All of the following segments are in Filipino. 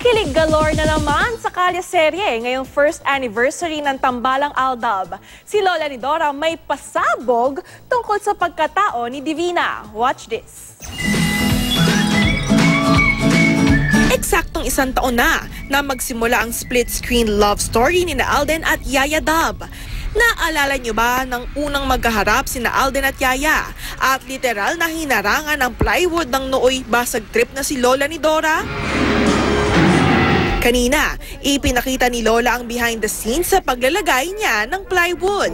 Kilig galore na naman sa kalye-serye ngayong first anniversary ng Tambalang Aldab. Si Lola ni Dora may pasabog tungkol sa pagkatao ni Divina. Watch this. Eksaktong 1 taon na magsimula ang split-screen love story ni Alden at Yaya Dab. Naalala niyo ba ng unang magkaharap sina Alden at Yaya at literal na hinarangan ng plywood ng nooy basag trip na si Lola ni Dora? Kanina, ipinakita ni Lola ang behind the scenes sa paglalagay niya ng plywood.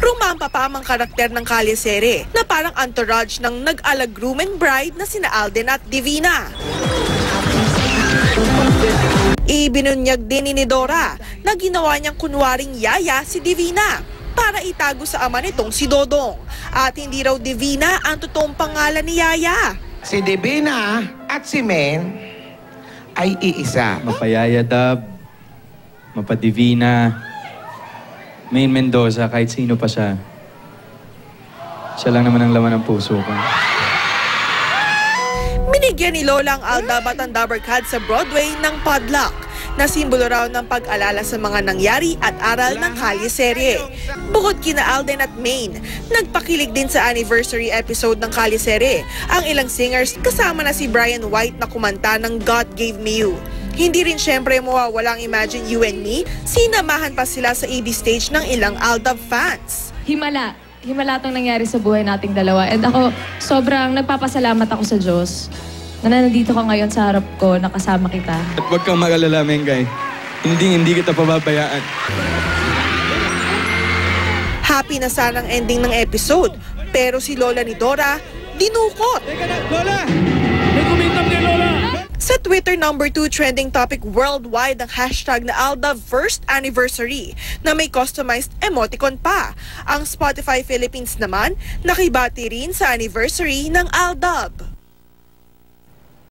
Rumampa pa ang karakter ng kalye-serye na parang entourage ng nag-alag groom and bride na sina Alden at Divina. Ibinunyag din ni Dora na ginawa niyang kunwaring yaya si Divina para itago sa ama nitong si Dodong. At hindi raw Divina ang totoong pangalan ni Yaya. Si Divina at si Men ay iisa. Mapayaya Dab, Mapadivina, Main Mendoza, kahit sino pa siya. Siya lang naman ang laman ng puso ko. Binigyan ni Lola ang Aldab at ang Dabarkad sa Broadway ng padlock na simbolo raw ng pag-alala sa mga nangyari at aral ng kalye-serye. Bukod kina Alden at Maine, nagpakilig din sa anniversary episode ng kalye-serye ang ilang singers kasama na si Brian White na kumanta ng God Gave Me You. Hindi rin syempre mawawala ang Imagine You and Me, sinamahan pa sila sa EB stage ng ilang Aldab fans. Himala tong nangyari sa buhay nating dalawa. And ako, sobrang nagpapasalamat ako sa Diyos na nandito ka ngayon sa harap ko, nakasama kita. At huwag kang mag-alala, Mengay. Hindi kita pababayaan. Happy na sanang ending ng episode, pero si Lola ni Dora, dinukot. Teka na, Lola! May kumintam kay Lola! Sa Twitter #2 trending topic worldwide ang hashtag na Aldab first anniversary na may customized emoticon pa. Ang Spotify Philippines naman nakibati rin sa anniversary ng Aldab.